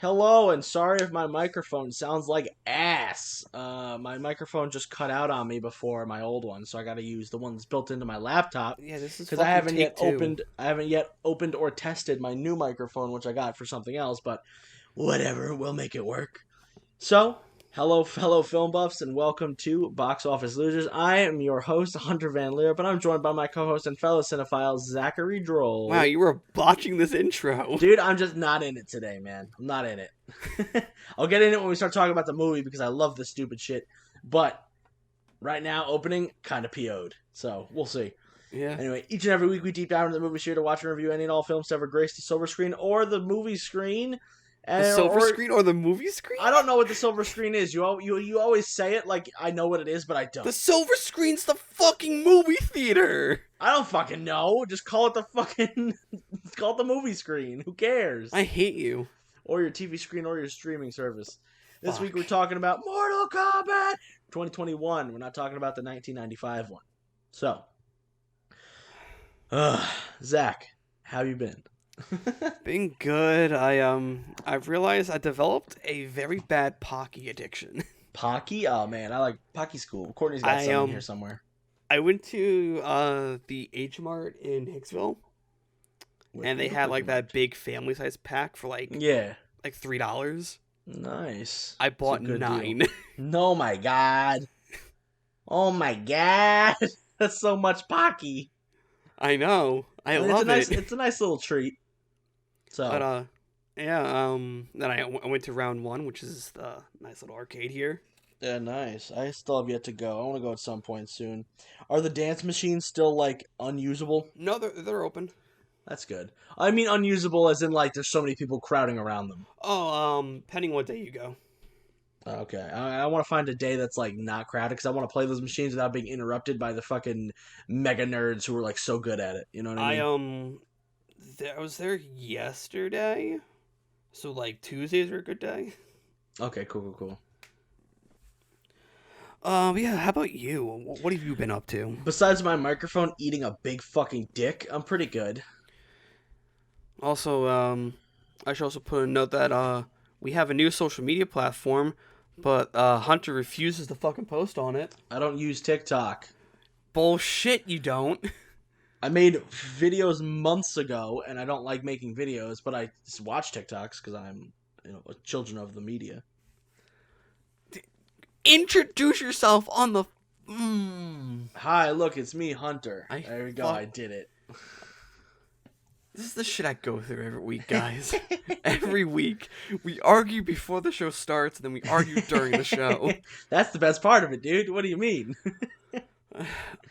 Hello, and sorry if my microphone sounds like ass. My microphone just cut out on me before my old one, so I got to use the one that's built into my laptop. Yeah, this is Because fucking take two. I haven't yet opened or tested my new microphone, which I got for something else. But whatever, we'll make it work. So, hello, fellow film buffs, and welcome to Box Office Losers. I am your host, Hunter Van Leer, but I'm joined by my co-host and fellow cinephile, Zachary Wow, Droll. you were botching this intro. Dude, I'm just not in it today, man. I'm not in it. I'll get in it when we start talking about the movie because I love this stupid shit. But right now, opening, kind of PO'd. So, we'll see. Yeah. Anyway, each and every week we deep dive into the movie share to watch and review any and all films to ever grace the silver screen or the movie screen. The silver screen or the movie screen? I don't know what the silver screen is. You always say it like I know what it is, but I don't. The silver screen's the fucking movie theater. I don't fucking know. Just call it the fucking... call it the movie screen. Who cares? I hate you. Or your TV screen or your streaming service. This Fuck. week we're talking about Mortal Kombat 2021. We're not talking about the 1995 one. So, Zach, how you been? Been good. I've realized I developed a very bad Pocky addiction. Pocky? Oh man, I like Pocky's cool. Courtney's got some in here somewhere. I went to the H Mart in Hicksville, and they had like that big family size pack for like $3. Nice. I bought 9. Oh my god. Oh my god. That's so much Pocky. I know. I love it. It's a nice little treat. So, but then I went to round 1, which is the nice little arcade here. Yeah, nice. I still have yet to go. I want to go at some point soon. Are the dance machines still like unusable? No, they're open. That's good. I mean unusable as in like there's so many people crowding around them. Oh, depending what day you go. Okay, I want to find a day that's like not crowded because I want to play those machines without being interrupted by the fucking mega nerds who are like so good at it. You know what I mean? I was there yesterday, so like Tuesdays are a good day. Okay, cool. Yeah. How about you? What have you been up to? Besides my microphone eating a big fucking dick, I'm pretty good. Also, I should also put a note that we have a new social media platform, but Hunter refuses to fucking post on it. I don't use TikTok. Bullshit, you don't. I made videos months ago, and I don't like making videos, but I just watch TikToks because I'm, a children of the media. Introduce yourself on the... Hi, look, it's me, Hunter. There we go, I did it. This is the shit I go through every week, guys. Every week. We argue before the show starts, and then we argue during the show. That's the best part of it, dude. What do you mean?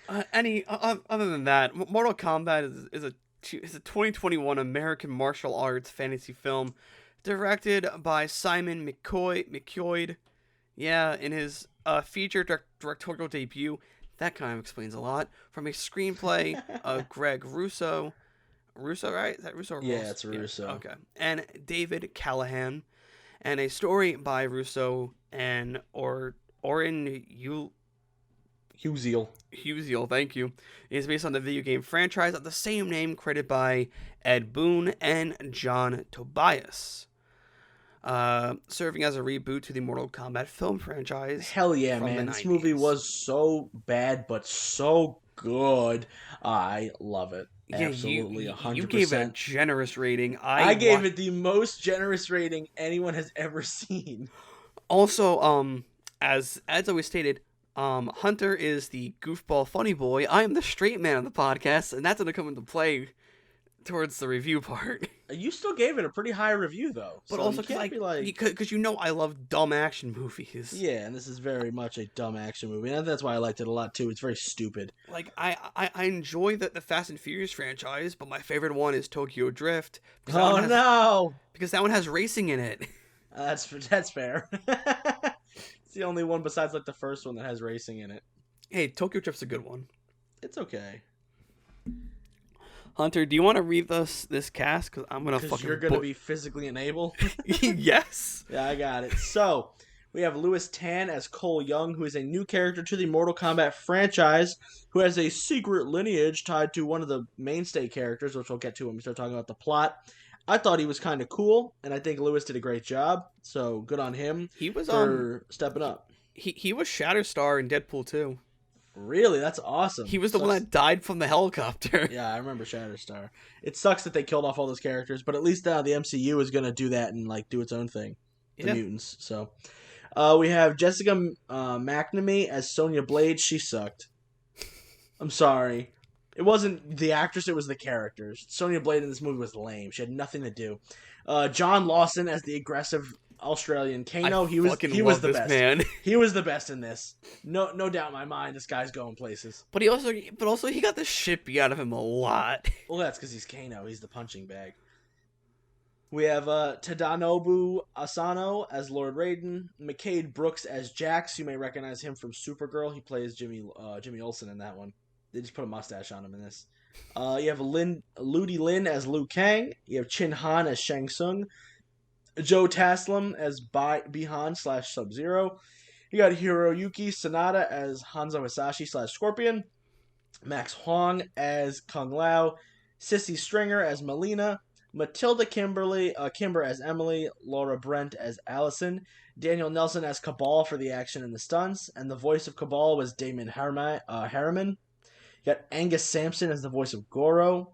Other than that, Mortal Kombat is a 2021 American martial arts fantasy film directed by Simon McQuoid. Yeah, in his feature directorial debut. That kind of explains a lot. From a screenplay of Greg Russo, right? Is that Russo or Yeah, it's Russo. Yeah, okay. And David Callaham. And a story by Russo and Oren Uziel, thank you. It is based on the video game franchise of the same name, created by Ed Boon and John Tobias. Serving as a reboot to the Mortal Kombat film franchise. Hell yeah, man. This movie was so bad, but so good. I love it. Yeah, absolutely, 100%. You gave it a generous rating. I gave it the most generous rating anyone has ever seen. Also, as always stated, Hunter is the goofball funny boy. I am the straight man of the podcast, and that's going to come into play towards the review part. You still gave it a pretty high review, though. But so also because I love dumb action movies. Yeah, and this is very much a dumb action movie, and that's why I liked it a lot too. It's very stupid. Like I enjoy the Fast and Furious franchise, but my favorite one is Tokyo Drift. No! Because that one has racing in it. That's fair. It's the only one besides like the first one that has racing in it. Hey, Tokyo Drift's a good one. It's okay. Hunter, do you want to read this cast? Because I'm gonna you're gonna be physically unable. Yes. Yeah, I got it. So we have Louis Tan as Cole Young, who is a new character to the Mortal Kombat franchise, who has a secret lineage tied to one of the mainstay characters, which we'll get to when we start talking about the plot. I thought he was kind of cool, and I think Lewis did a great job. So good on him He was for stepping he, up. he was Shatterstar in Deadpool 2. Really, that's awesome. He was the one Sucks. that died from the helicopter. Yeah, I remember Shatterstar. It sucks that they killed off all those characters, but at least now the MCU is gonna do that and like do its own thing, the Yeah. mutants. So, we have Jessica McNamee as Sonya Blade. She sucked. I'm sorry. It wasn't the actress; it was the characters. Sonya Blade in this movie was lame. She had nothing to do. John Lawson as the aggressive Australian Kano. He was love the this best. man. He was the best in this. No doubt in my mind. This guy's going places. But also he got the shit beat out of him a lot. Well, that's because he's Kano. He's the punching bag. We have Tadanobu Asano as Lord Raiden, McCade Brooks as Jax. You may recognize him from Supergirl. He plays Jimmy Olsen in that one. They just put a mustache on him in this. You have Ludi Lin as Liu Kang. You have Chin Han as Shang Tsung. Joe Taslim as Bihan / Sub-Zero. You got Hiroyuki Sanada as Hanzo Hisashi / Scorpion. Max Huang as Kung Lao. Sissy Stringer as Melina. Matilda Kimber as Emily. Laura Brent as Allison. Daniel Nelson as Cabal for the action and the stunts. And the voice of Cabal was Damon Harriman. You got Angus Sampson as the voice of Goro.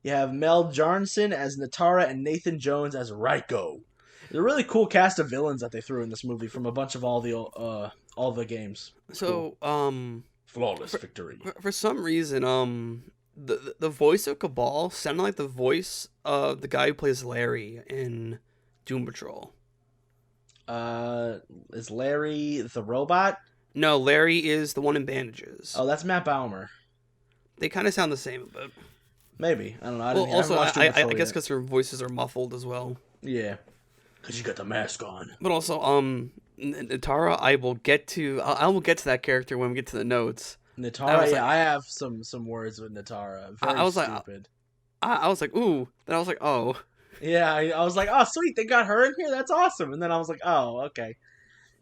You have Mel Jarnson as Natara and Nathan Jones as Raiko. It's a really cool cast of villains that they threw in this movie from a bunch of all the games. It's So, cool. Flawless victory. for some reason, the voice of Cabal sounded like the voice of the guy who plays Larry in Doom Patrol. Is Larry the robot? No, Larry is the one in bandages. Oh, that's Matt Baumer. They kind of sound the same, but Maybe. I don't know. well, also I guess because because their voices are muffled as well. yeah, because you got the mask on. But also, Natara, I will get to that character when we get to the notes. Natara, I have some words with Natara. Very I was stupid. I was like, ooh. Then I was like, oh. Yeah, I was like, oh sweet, they got her in here. That's awesome. And then I was like, oh okay,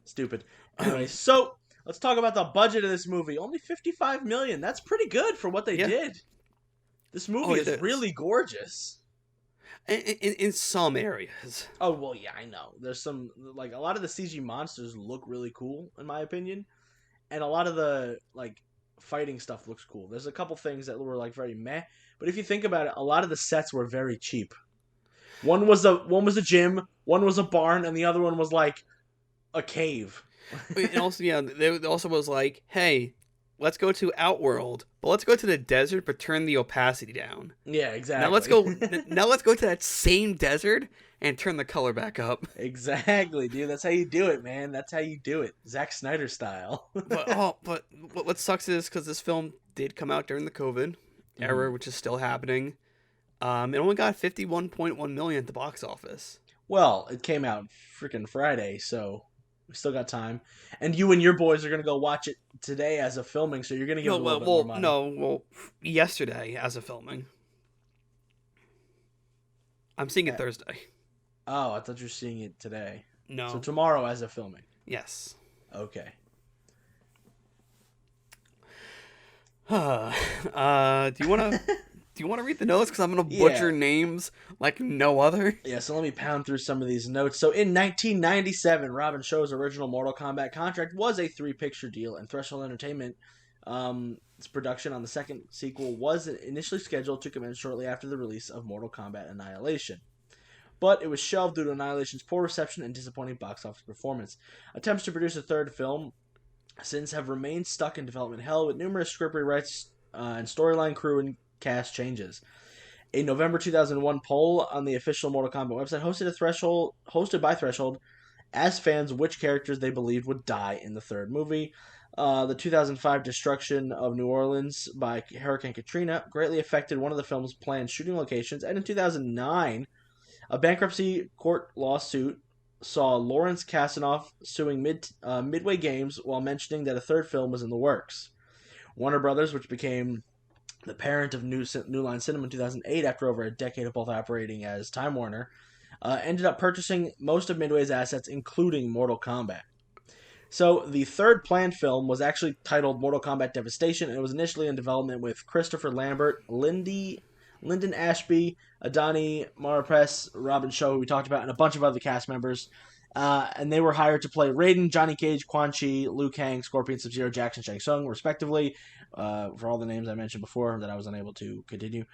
stupid. Anyway, so let's talk about the budget of this movie. Only $55 million. That's pretty good for what they did. This movie is really gorgeous. In some areas. Oh well, yeah, I know. There's some like a lot of the CG monsters look really cool in my opinion, and a lot of the like fighting stuff looks cool. There's a couple things that were like very meh, but if you think about it, a lot of the sets were very cheap. One was a gym, one was a barn, and the other one was like a cave. And also, yeah, there also was like, hey, let's go to Outworld, but let's go to the desert, but turn the opacity down. Yeah, exactly. Now let's go to that same desert and turn the color back up. Exactly, dude. That's how you do it, man. That's how you do it, Zack Snyder style. but what sucks is because this film did come out during the COVID era, which is still happening. It only got 51.1 million at the box office. Well, it came out freaking Friday, so we still got time. And you and your boys are gonna go watch it today as a filming, so you're gonna get a little bit more money. Yesterday as a filming. I'm seeing it Thursday. Oh, I thought you were seeing it today. No. So tomorrow as a filming. Yes. Okay. Do you want to read the notes? Because I'm going to butcher names like no other. Yeah, so let me pound through some of these notes. So in 1997, Robin Show's original Mortal Kombat contract was a 3-picture deal, and Threshold Entertainment, its production on the second sequel was initially scheduled to commence shortly after the release of Mortal Kombat Annihilation. But it was shelved due to Annihilation's poor reception and disappointing box office performance. Attempts to produce a third film since have remained stuck in development hell with numerous script rewrites and storyline, crew, and cast changes. A November 2001 poll on the official Mortal Kombat website hosted by Threshold asked fans which characters they believed would die in the third movie. The 2005 destruction of New Orleans by Hurricane Katrina greatly affected one of the film's planned shooting locations, and in 2009, a bankruptcy court lawsuit saw Lawrence Kasanoff suing Midway Games while mentioning that a third film was in the works. Warner Brothers, which became the parent of New Line Cinema in 2008 after over a decade of both operating as Time Warner, ended up purchasing most of Midway's assets, including Mortal Kombat. So the third planned film was actually titled Mortal Kombat Devastation, and it was initially in development with Christopher Lambert, Lindy Lyndon Ashby, Adani Marapes, Robin Shaw, who we talked about, and a bunch of other cast members. And they were hired to play Raiden, Johnny Cage, Quan Chi, Liu Kang, Scorpion, Sub-Zero, Jackson, Shang Tsung, respectively, for all the names I mentioned before that I was unable to continue.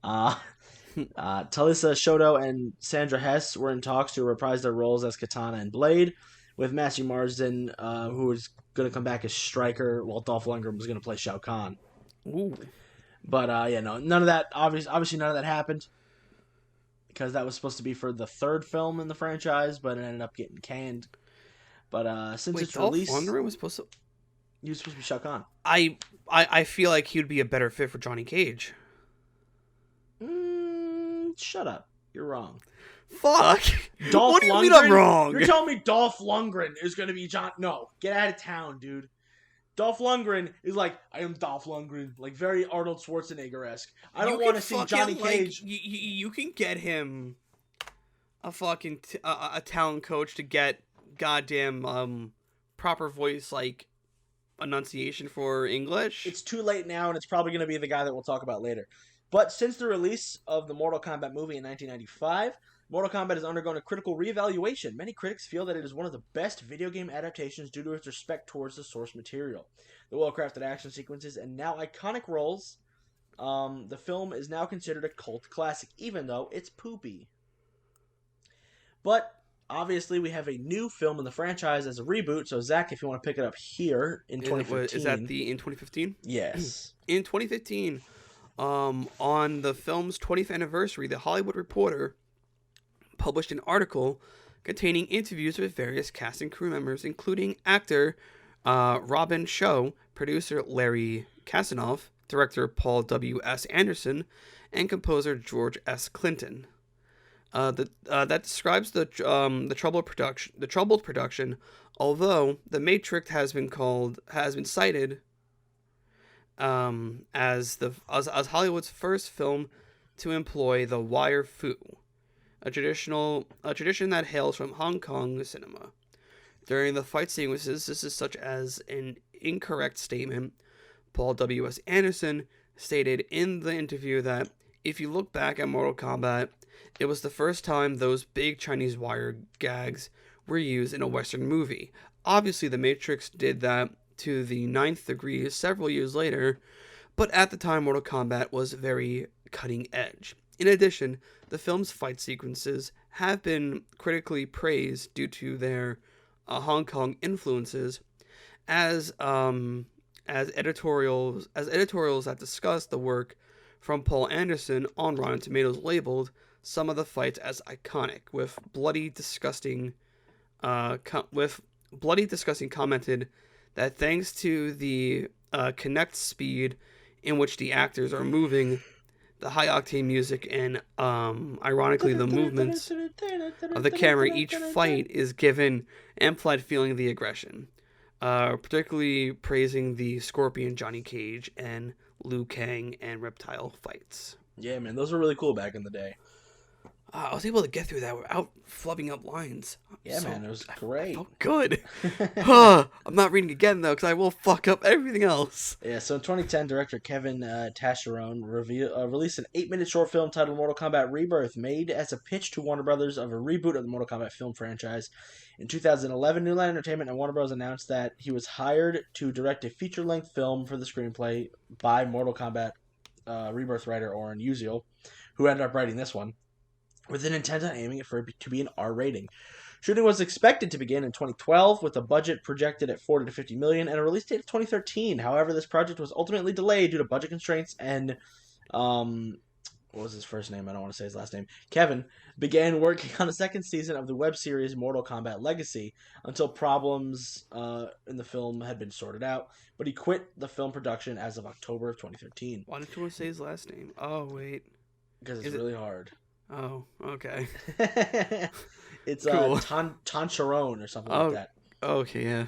Talisa Shoto and Sandra Hess were in talks to reprise their roles as Katana and Blade, with Matthew Marsden, who was going to come back as Stryker, while Dolph Lundgren was going to play Shao Kahn. Ooh. But no, none of that. Obviously, none of that happened because that was supposed to be for the third film in the franchise, but it ended up getting canned. But since its release, Dolph Lundgren was supposed to. He was supposed to be Shao Kahn. I feel like he would be a better fit for Johnny Cage. Shut up. You're wrong. Fuck. Dolph what do you Lundgren? mean I'm wrong? You're telling me Dolph Lundgren is going to be John... No, get out of town, dude. Dolph Lundgren is like, I am Dolph Lundgren. Like, very Arnold Schwarzenegger-esque. I don't want to see Johnny Cage... You can get him a fucking... a talent coach to get goddamn proper voice, like, enunciation for English. It's too late now, and it's probably going to be the guy that we'll talk about later. But since the release of the Mortal Kombat movie in 1995, Mortal Kombat has undergone a critical reevaluation. Many critics feel that it is one of the best video game adaptations due to its respect towards the source material. The well-crafted action sequences and now iconic roles, the film is now considered a cult classic, even though it's poopy. But obviously, we have a new film in the franchise as a reboot. So, Zach, if you want to pick it up here in 2015. Is that in 2015? Yes. In 2015, on the film's 20th anniversary, The Hollywood Reporter published an article containing interviews with various cast and crew members, including actor Robin Shaw, producer Larry Kasanoff, director Paul W.S. Anderson, and composer George S. Clinton. That describes the troubled production. Although The Matrix has been cited as Hollywood's first film to employ the wire fu, a tradition that hails from Hong Kong cinema. During the fight sequences, this is such as an incorrect statement. Paul W.S. Anderson stated in the interview that if you look back at Mortal Kombat, it was the first time those big Chinese wire gags were used in a Western movie. Obviously, The Matrix did that to the 9th degree several years later, but at the time, Mortal Kombat was very cutting edge. In addition, the film's fight sequences have been critically praised due to their Hong Kong influences, as editorials that discuss the work from Paul Anderson on Rotten Tomatoes labeled some of the fights as iconic, with bloody disgusting commented that thanks to the connect speed in which the actors are moving, the high octane music, and ironically the movements of the camera, each fight is given amplified feeling of the aggression. Particularly praising the Scorpion, Johnny Cage, and Liu Kang and Reptile fights. Yeah, man, those were really cool back in the day. I was able to get through that without flubbing up lines. Yeah, man, it was great. I felt good. I'm not reading again, though, because I will fuck up everything else. Yeah, so in 2010, director Kevin Tascherone released an 8-minute short film titled Mortal Kombat Rebirth, made as a pitch to Warner Brothers of a reboot of the Mortal Kombat film franchise. In 2011, New Line Entertainment and Warner Bros. Announced that he was hired to direct a feature-length film for the screenplay by Mortal Kombat Rebirth writer Oren Uziel, who ended up writing this one, with an intent on aiming it for it to be an R rating. Shooting was expected to begin in 2012, with a budget projected at $40 to $50 million and a release date of 2013. However, this project was ultimately delayed due to budget constraints, and what was his first name? I don't want to say his last name. Kevin began working on the second season of the web series Mortal Kombat Legacy until problems in the film had been sorted out, but he quit the film production as of October of 2013. Why didn't you want to say his last name? Oh, wait. Because it's really hard. Oh, okay. It's cool. Tancharon or something like that. Okay, yeah.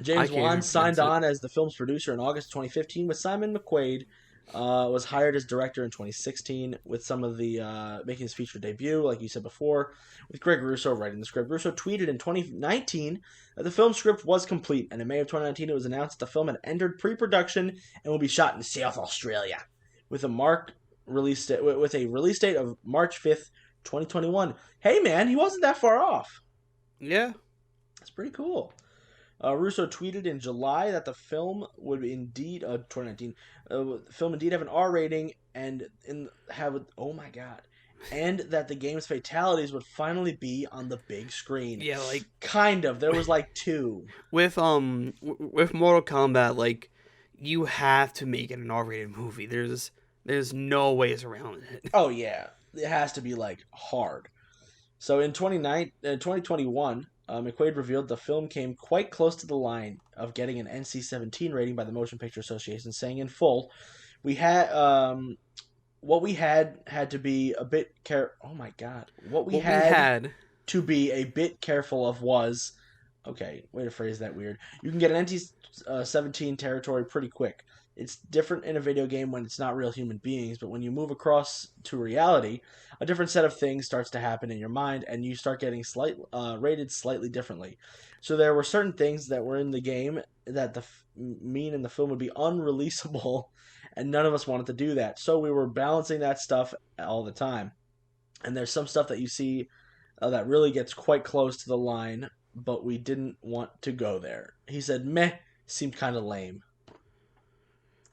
James Wan signed on as the film's producer in August 2015, with Simon McQuoid was hired as director in 2016, with some of the making his feature debut, like you said before, with Greg Russo writing the script. Russo tweeted in 2019 that the film script was complete, and in May of 2019 it was announced that the film had entered pre-production and will be shot in South Australia, with a released it with a release date of March 5th, 2021. Hey man, he wasn't that far off. Yeah. That's pretty cool. Russo tweeted in July that the film would indeed 2019 film indeed have an R rating and oh my god, and that the game's fatalities would finally be on the big screen. Yeah, like kind of. There was like 2 with Mortal Kombat, like you have to make it an R-rated movie. There's no ways around it. Oh yeah, it has to be like hard. So in 2021, McQuoid revealed the film came quite close to the line of getting an NC-17 rating by the Motion Picture Association, saying in full, "We had what we had to be a bit Oh my god, what we had to be a bit careful of was." Okay, way to phrase that weird. You can get an NC-17 territory pretty quick. It's different in a video game when it's not real human beings, but when you move across to reality, a different set of things starts to happen in your mind, and you start getting rated slightly differently. So there were certain things that were in the game that mean in the film would be unreleasable, and none of us wanted to do that. So we were balancing that stuff all the time. And there's some stuff that you see that really gets quite close to the line, but we didn't want to go there. He said, meh, seemed kind of lame.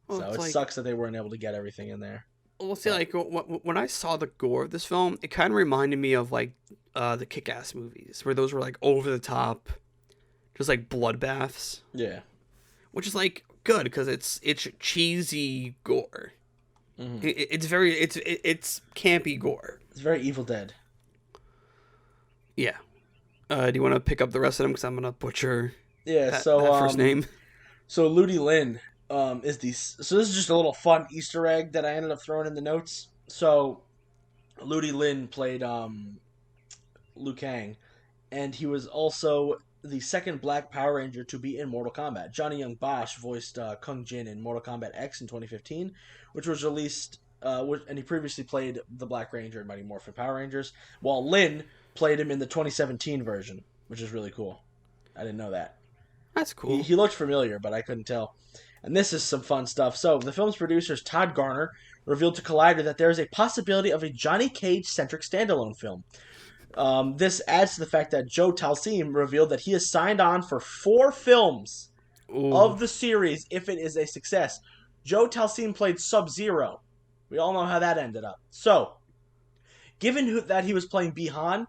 Well, so it sucks that they weren't able to get everything in there. Well, see, like when I saw the gore of this film, it kind of reminded me of like the Kick-Ass movies, where those were like over the top, just like bloodbaths. Yeah, which is like good because it's cheesy gore. Mm-hmm. It's campy gore. It's very Evil Dead. Yeah. Do you want to pick up the rest of them because I'm gonna butcher? Yeah. That first name. So Ludi Lin. So this is just a little fun Easter egg that I ended up throwing in the notes. So Ludi Lin played Liu Kang, and he was also the second Black Power Ranger to be in Mortal Kombat. Johnny Young Bosch voiced Kung Jin in Mortal Kombat X in 2015, which was released, and he previously played the Black Ranger in Mighty Morphin Power Rangers, while Lin played him in the 2017 version, which is really cool. I didn't know that. That's cool. He looked familiar, but I couldn't tell. And this is some fun stuff. So, the film's producers, Todd Garner, revealed to Collider that there is a possibility of a Johnny Cage-centric standalone film. This adds to the fact that Joe Talsim revealed that he has signed on for 4 films of the series if it is a success. Joe Talsim played Sub-Zero. We all know how that ended up. So, given that he was playing Bi-Han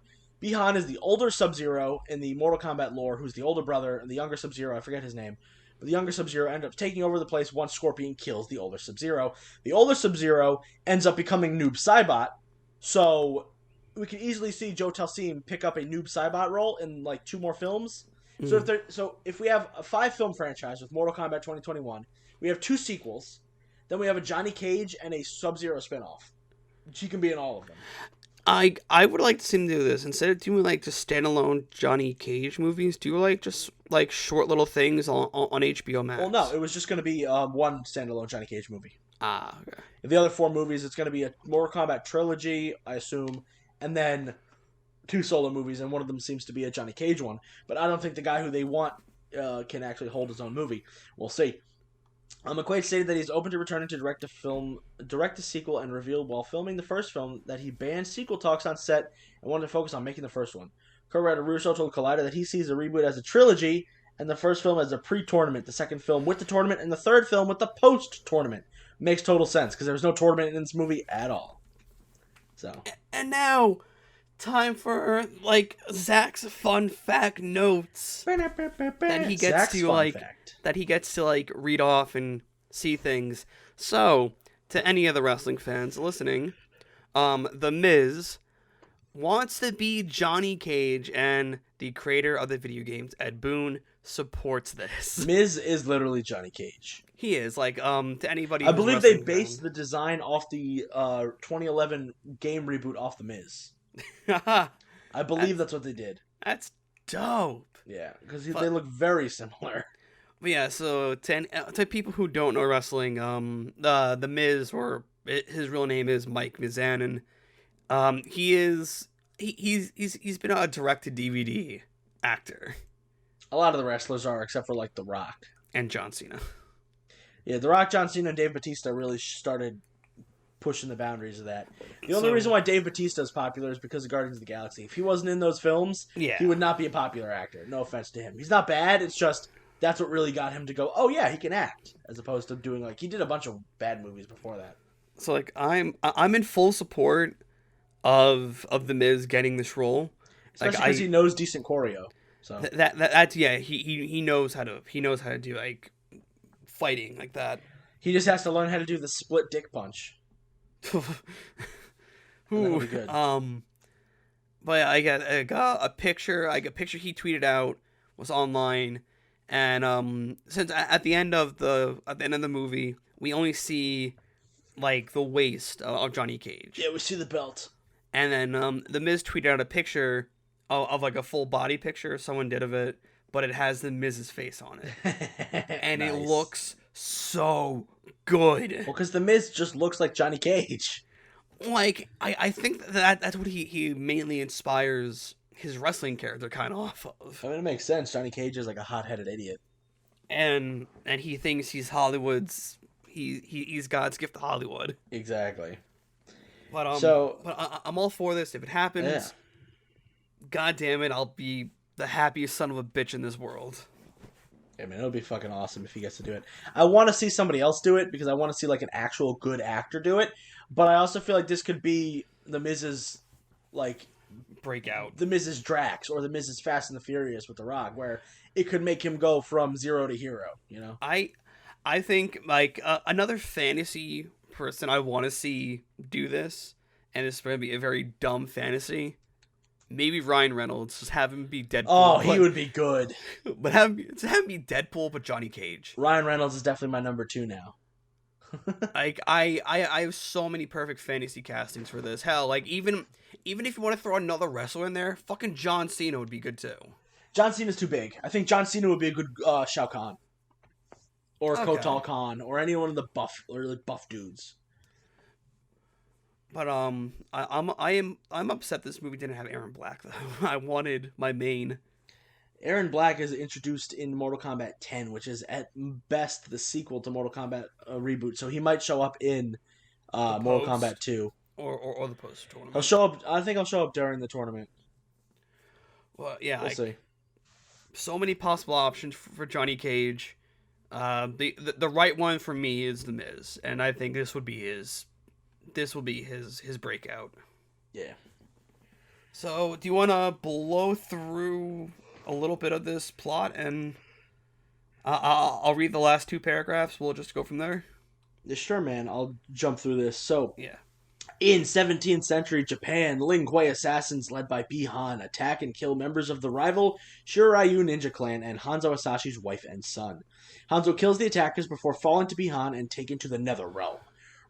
is the older Sub-Zero in the Mortal Kombat lore, who's the older brother, and the younger Sub-Zero, I forget his name. But the younger Sub-Zero ended up taking over the place once Scorpion kills the older Sub-Zero. The older Sub-Zero ends up becoming Noob Saibot. So we can easily see Joe Talsim pick up a Noob Saibot role in like 2 more films. Mm. So if we have a 5-film franchise with Mortal Kombat 2021, we have 2 sequels, then we have a Johnny Cage and a Sub-Zero spinoff. She can be in all of them. I would like to see him do this. Instead of doing like just standalone Johnny Cage movies, do like just like short little things on HBO Max. Well, no, it was just going to be one standalone Johnny Cage movie. Okay. The other 4 movies, it's going to be a Mortal Kombat trilogy, I assume, and then 2 solo movies, and one of them seems to be a Johnny Cage one. But I don't think the guy who they want can actually hold his own movie. We'll see. McQuoid stated that he's open to returning to direct a sequel, and revealed while filming the first film that he banned sequel talks on set and wanted to focus on making the first one. Co-writer Russo told Collider that he sees the reboot as a trilogy, and the first film as a pre-tournament, the second film with the tournament, and the third film with the post-tournament. Makes total sense, because there was no tournament in this movie at all. So. And now, time for, like, Zach's fun fact notes. That he gets to read off and see things. So, to any of the wrestling fans listening, The Miz wants to be Johnny Cage, and the creator of the video games, Ed Boon, supports this. Miz is literally Johnny Cage. He is, like, to anybody. I believe they based the design off the 2011 game reboot off The Miz. I believe that's what they did. That's dope. Yeah, because they look very similar. Yeah, so to people who don't know wrestling, the Miz, or his real name is Mike Mizanin. He's been a direct-to-DVD actor. A lot of the wrestlers are, except for like The Rock and John Cena. Yeah, The Rock, John Cena, and Dave Bautista really started pushing the boundaries of that. The only reason why Dave Bautista is popular is because of Guardians of the Galaxy. If he wasn't in those films, Yeah. he would not be a popular actor. No offense to him. He's not bad. It's just that's what really got him to go, oh yeah, he can act, as opposed to doing he did a bunch of bad movies before that. So like I'm in full support of the Miz getting this role, especially because he knows decent choreo. So that's yeah, he knows how to do like fighting like that. He just has to learn how to do the split dick punch. Ooh, be good. But I got a picture. A picture he tweeted out was online, and since at the end of the movie we only see like the waist of Johnny Cage. Yeah, we see the belt. And then the Miz tweeted out a picture of like a full body picture someone did of it, but it has the Miz's face on it, and nice. It looks so good. Well, because the Miz just looks like Johnny Cage. Like I think that's what he mainly inspires his wrestling character kind of off of. I mean, it makes sense. Johnny Cage is like a hot-headed idiot, and he thinks he's Hollywood's. He's God's gift to Hollywood. Exactly. But I'm all for this. If it happens, God damn it, I'll be the happiest son of a bitch in this world. I mean, it'll be fucking awesome if he gets to do it. I want to see somebody else do it because I want to see like an actual good actor do it. But I also feel like this could be the Miz's like breakout, the Miz's Drax, or the Miz's Fast and the Furious with The Rock, where it could make him go from zero to hero. You know, I think like another fantasy person I want to see do this, and it's going to be a very dumb fantasy. Maybe Ryan Reynolds, just have him be Deadpool. Oh, he would be good. But have him be Deadpool, but Johnny Cage. Ryan Reynolds is definitely my number 2 now. Like I have so many perfect fantasy castings for this. Hell, like even if you want to throw another wrestler in there, fucking John Cena would be good too. John Cena's too big. I think John Cena would be a good Shao Kahn. Or Kotal Khan, or any one of the buff dudes. But I'm upset this movie didn't have Aaron Black though. I wanted my main. Aaron Black is introduced in Mortal Kombat 10, which is at best the sequel to Mortal Kombat reboot. So he might show up in Mortal Kombat 2 or the post tournament. He'll show up. I think he'll show up during the tournament. Well, yeah, we'll see. So many possible options for Johnny Cage. The right one for me is The Miz, and I think this will be his breakout. Yeah. So, do you want to blow through a little bit of this plot, and I'll read the last 2 paragraphs. We'll just go from there. Yeah, sure, man. I'll jump through this. So, yeah. In 17th century Japan, Lin Kuei assassins led by Bi-Han attack and kill members of the rival Shiryu ninja clan and Hanzo Asashi's wife and son. Hanzo kills the attackers before falling to Bi-Han and taken to the Nether Realm.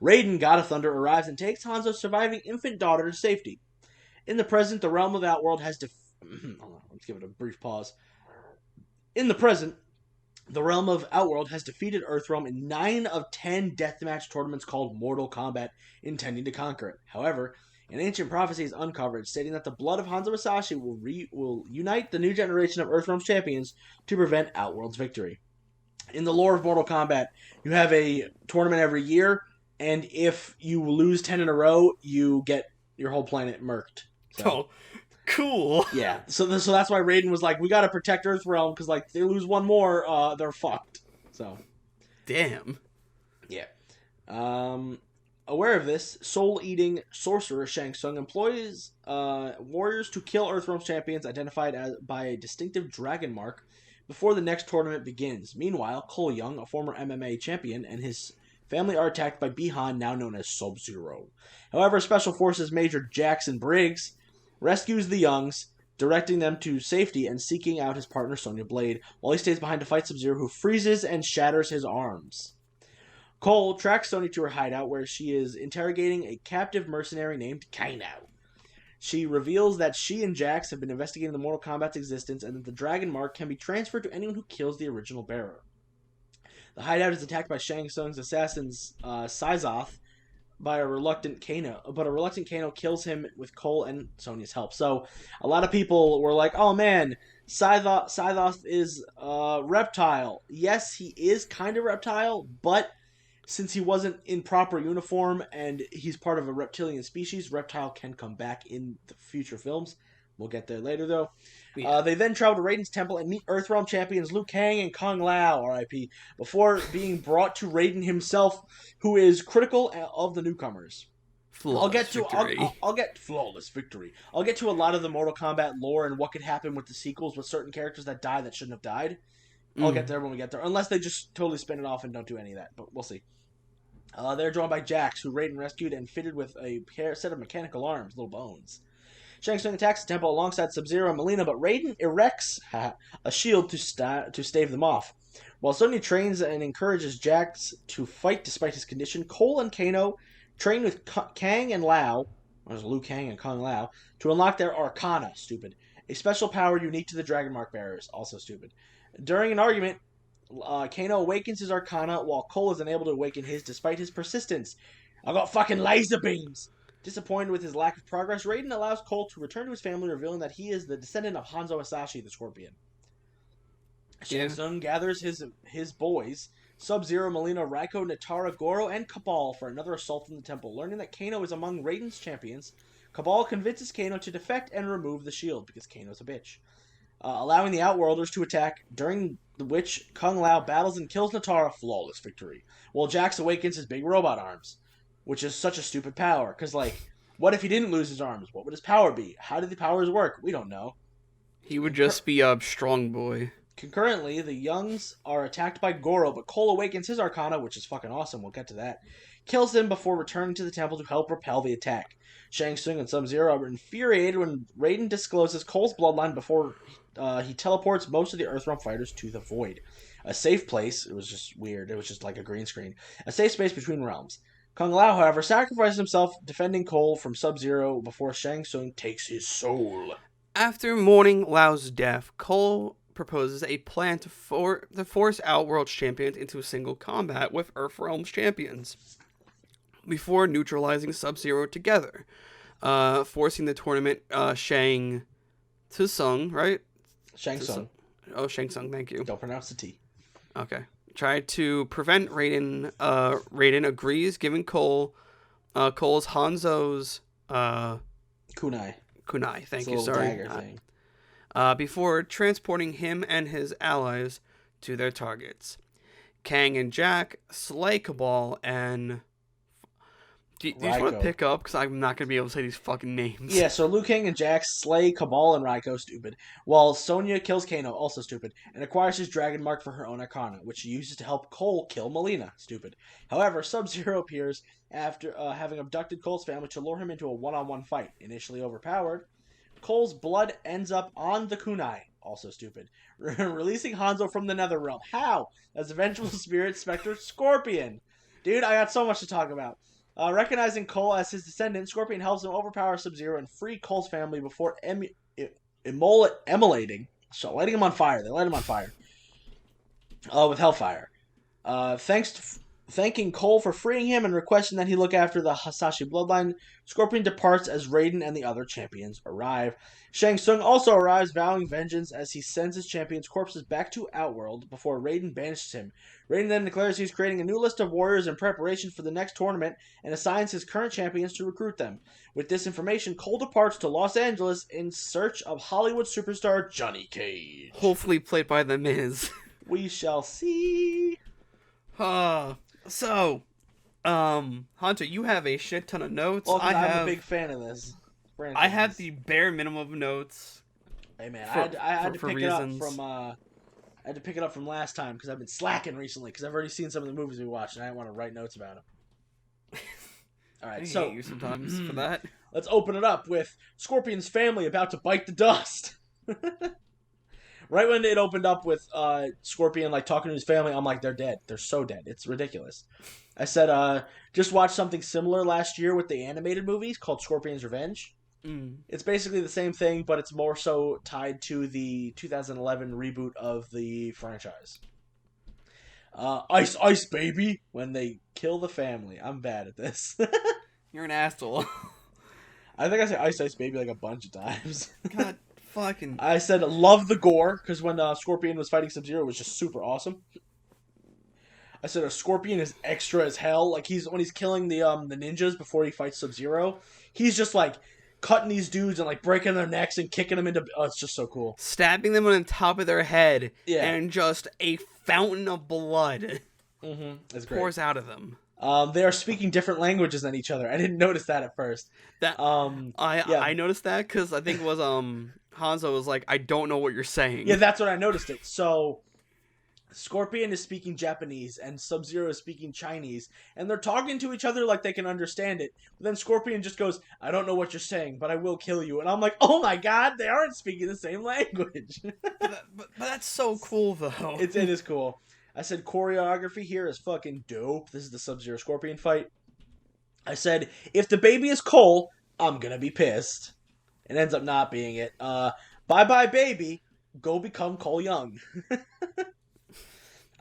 Raiden, God of Thunder, arrives and takes Hanzo's surviving infant daughter to safety. In the present, the realm of Outworld has hold on, let's give it a brief pause. In the present, the realm of Outworld has defeated Earthrealm in 9 of 10 deathmatch tournaments called Mortal Kombat, intending to conquer it. However, an ancient prophecy is uncovered, stating that the blood of Hanzo Masashi will unite the new generation of Earthrealm's champions to prevent Outworld's victory. In the lore of Mortal Kombat, you have a tournament every year, and if you lose 10 in a row, you get your whole planet murked. So, oh, cool. Yeah, so that's why Raiden was like, we gotta protect Earthrealm, because like, if they lose one more, they're fucked. So, damn. Yeah. Aware of this, soul-eating sorcerer Shang Tsung employs warriors to kill Earthrealm's champions identified by a distinctive dragon mark before the next tournament begins. Meanwhile, Cole Young, a former MMA champion, and his family are attacked by Bi-Han, now known as Sub-Zero. However, Special Forces Major Jackson Briggs rescues the Youngs, directing them to safety and seeking out his partner Sonya Blade, while he stays behind to fight Sub-Zero, who freezes and shatters his arms. Cole tracks Sonya to her hideout, where she is interrogating a captive mercenary named Kano. She reveals that she and Jax have been investigating the Mortal Kombat's existence, and that the dragon mark can be transferred to anyone who kills the original bearer. The hideout is attacked by Shang Tsung's assassins, Syzoth, by a reluctant Kano, but a reluctant Kano kills him with Cole and Sonya's help. So, a lot of people were like, oh man, Syzoth is reptile. Yes, he is kind of reptile, but since he wasn't in proper uniform and he's part of a reptilian species, Reptile can come back in the future films. We'll get there later, though. Yeah. They then travel to Raiden's temple and meet Earthrealm champions Liu Kang and Kung Lao, R.I.P., before being brought to Raiden himself, who is critical of the newcomers. Flawless victory. I'll get flawless victory. I'll get to a lot of the Mortal Kombat lore and what could happen with the sequels with certain characters that die that shouldn't have died. I'll get there when we get there, unless they just totally spin it off and don't do any of that. But we'll see. They're joined by Jax, who Raiden rescued and fitted with a set of mechanical arms, little bones. Shang Tsung attacks the temple alongside Sub-Zero and Mileena, but Raiden erects a shield to stave them off. While Sonya trains and encourages Jax to fight despite his condition, Cole and Kano train with Kang and Lao, or Liu Kang and Kung Lao, to unlock their Arcana, stupid. A special power unique to the Dragon Mark bearers, also stupid. During an argument, Kano awakens his Arcana while Cole is unable to awaken his despite his persistence. I got fucking laser beams! Disappointed with his lack of progress, Raiden allows Cole to return to his family, revealing that he is the descendant of Hanzo Hasashi, the Scorpion. Shang Tsung gathers his boys, Sub-Zero, Mileena, Raiko, Natara, Goro, and Cabal for another assault on the temple. Learning that Kano is among Raiden's champions, Cabal convinces Kano to defect and remove the shield, because Kano's a bitch. Allowing the Outworlders to attack, during which Kung Lao battles and kills Natara, flawless victory, while Jax awakens his big robot arms, which is such a stupid power, because, like, what if he didn't lose his arms? What would his power be? How did the powers work? We don't know. He would just be a strong boy. Concurrently, the Youngs are attacked by Goro, but Cole awakens his Arcana, which is fucking awesome, we'll get to that, kills him before returning to the temple to help repel the attack. Shang Tsung and Sub-Zero are infuriated when Raiden discloses Cole's bloodline before he teleports most of the Earthrealm fighters to the Void. A safe place, it was just weird, it was just like a green screen, a safe space between realms. Kung Lao, however, sacrifices himself defending Cole from Sub-Zero before Shang Tsung takes his soul. After mourning Lao's death, Cole proposes a plan to force Outworld's champions into a single combat with Earthrealm's champions before neutralizing Sub-Zero together, forcing the tournament Shang Tsung, right? Shang Tsung. Oh, Shang Tsung, thank you. Don't pronounce the T. Okay. Try to prevent Raiden. Raiden agrees, giving Cole's Hanzo's Kunai. Thank you. Sorry. Dagger thing. Before transporting him and his allies to their targets. Kang and Jack slay Cabal and... Do you just want to pick up? Because I'm not going to be able to say these fucking names. Yeah, so Liu Kang and Jax slay Cabal and Raiko, stupid. While Sonya kills Kano, also stupid, and acquires his Dragon Mark for her own Arcana, which she uses to help Cole kill Mileena, stupid. However, Sub-Zero appears after having abducted Cole's family to lure him into a one-on-one fight. Initially overpowered, Cole's blood ends up on the kunai, also stupid, releasing Hanzo from the Netherrealm. How? As a vengeful spirit specter Scorpion. Dude, I got so much to talk about. Recognizing Cole as his descendant, Scorpion helps him overpower Sub-Zero and free Cole's family before immolating. So, lighting him on fire. They light him on fire. With Hellfire. Thanking Cole for freeing him and requesting that he look after the Hasashi bloodline, Scorpion departs as Raiden and the other champions arrive. Shang Tsung also arrives, vowing vengeance as he sends his champions' corpses back to Outworld before Raiden banishes him. Raiden then declares he's creating a new list of warriors in preparation for the next tournament and assigns his current champions to recruit them. With this information, Cole departs to Los Angeles in search of Hollywood superstar Johnny Cage. Hopefully played by The Miz. We shall see. So, Hunter, you have a shit ton of notes. Well, I'm a big fan of this. I have the bare minimum of notes. Hey man, I had to pick it up from last time because I've been slacking recently because I've already seen some of the movies we watched and I didn't want to write notes about them. All right, I so hate you sometimes for that. Let's open it up with Scorpion's family about to bite the dust. Right when it opened up with Scorpion like talking to his family, I'm like, they're dead. They're so dead. It's ridiculous. I said, just watched something similar last year with the animated movies called Scorpion's Revenge. It's basically the same thing, but it's more so tied to the 2011 reboot of the franchise. Ice, ice, baby! When they kill the family. I'm bad at this. You're an asshole. I think I said ice, ice, baby like a bunch of times. God fucking... I said love the gore, because when Scorpion was fighting Sub-Zero, it was just super awesome. I said a Scorpion is extra as hell. Like when he's killing the ninjas before he fights Sub-Zero, he's just like cutting these dudes and like breaking their necks and kicking them into. Oh, it's just so cool. Stabbing them on the top of their head, Yeah. and just a fountain of blood It's great. pours out of them. They are speaking different languages than each other. I didn't notice that at first. That I noticed that because I think it was Hanzo was like, I don't know what you're saying. Yeah, that's what I noticed it. So Scorpion is speaking Japanese and Sub-Zero is speaking Chinese, and they're talking to each other like they can understand it. But then Scorpion just goes, I don't know what you're saying, but I will kill you. And I'm like, oh my god, they aren't speaking the same language. but that's so cool, though. It is cool. I said choreography here is fucking dope. This is the Sub-Zero Scorpion fight. I said, if the baby is Cole, I'm gonna be pissed. It ends up not being it. Bye-bye, baby. Go become Cole Young.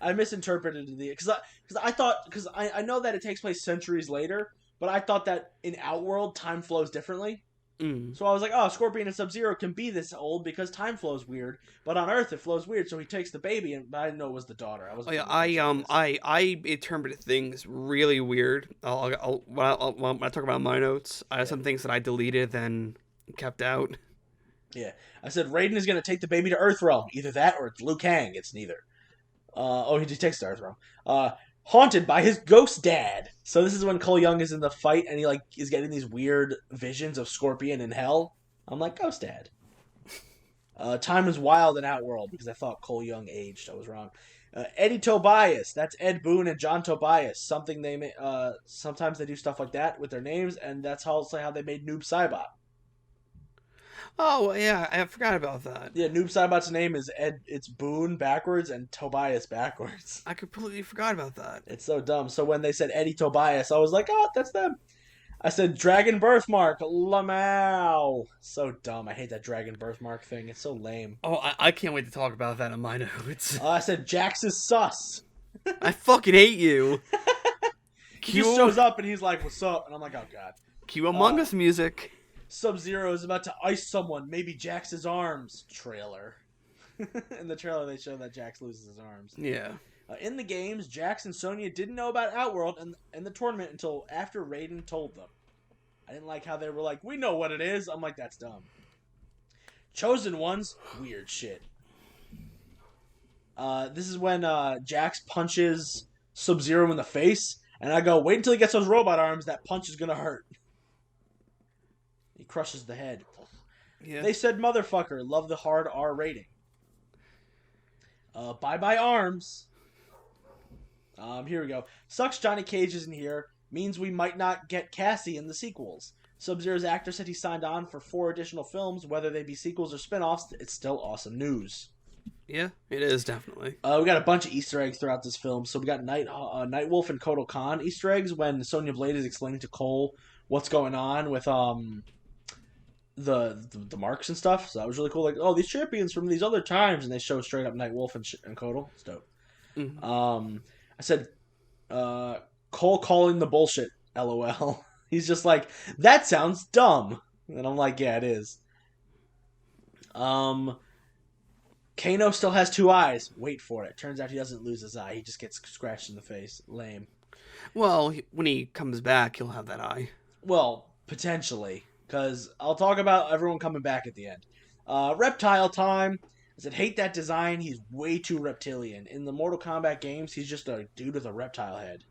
I misinterpreted the because I thought because I know that it takes place centuries later, but I thought that in Outworld time flows differently. So I was like, oh, Scorpion and Sub-Zero can be this old because time flows weird, but on Earth it flows weird. So he takes the baby, and I didn't know it was the daughter. I interpreted things really weird. When I talk about my notes, I have some things that I deleted then kept out. Yeah, I said Raiden is gonna take the baby to Earthrealm. Either that or it's Liu Kang. It's neither. He just takes the Earthrealm. Haunted by his ghost dad. So this is when Cole Young is in the fight and he like is getting these weird visions of Scorpion in hell. I'm like, ghost dad. Time is wild in Outworld because I thought Cole Young aged. I was wrong. Eddie Tobias. That's Ed Boon and John Tobias. Something they sometimes they do stuff like that with their names, and that's also how they made Noob Saibot. Oh, yeah, I forgot about that. Yeah, Noob Saibot's name is Ed. It's Boon backwards and Tobias backwards. I completely forgot about that. It's so dumb. So when they said Eddie Tobias, I was like, oh, that's them. I said Dragon Birthmark, Lamau. So dumb. I hate that Dragon Birthmark thing. It's so lame. Oh, I can't wait to talk about that in my notes. I said Jax is sus. I fucking hate you. He just shows up and he's like, what's up? And I'm like, oh, God. Cue Among Us music. Sub-Zero is about to ice someone, maybe Jax's arms. Trailer. In the trailer, they show that Jax loses his arms. Yeah. In the games, Jax and Sonya didn't know about Outworld and the tournament until after Raiden told them. I didn't like how they were like, we know what it is. I'm like, that's dumb. Chosen Ones, weird shit. This is when Jax punches Sub-Zero in the face, and I go, wait until he gets those robot arms. That punch is gonna hurt. He crushes the head. Yeah. They said motherfucker. Love the hard R rating. Bye-bye arms. Here we go. Sucks Johnny Cage isn't here. Means we might not get Cassie in the sequels. Sub-Zero's actor said he signed on for 4 additional films. Whether they be sequels or spin-offs, it's still awesome news. Yeah, it is, definitely. We got a bunch of Easter eggs throughout this film. So we got Nightwolf and Kotal Khan Easter eggs when Sonya Blade is explaining to Cole what's going on with the marks and stuff. So that was really cool. Like, oh, these champions from these other times, and they show straight up Nightwolf and Kotal. It's dope. Mm-hmm. I said Cole calling the bullshit. LOL. He's just like, that sounds dumb, and I'm like, yeah, it is. Kano still has 2 eyes. Wait for it. Turns out he doesn't lose his eye. He just gets scratched in the face. Lame. Well, when he comes back, he'll have that eye. Well, potentially. Because I'll talk about everyone coming back at the end. Reptile time. I said, hate that design. He's way too reptilian. In the Mortal Kombat games, he's just a dude with a reptile head.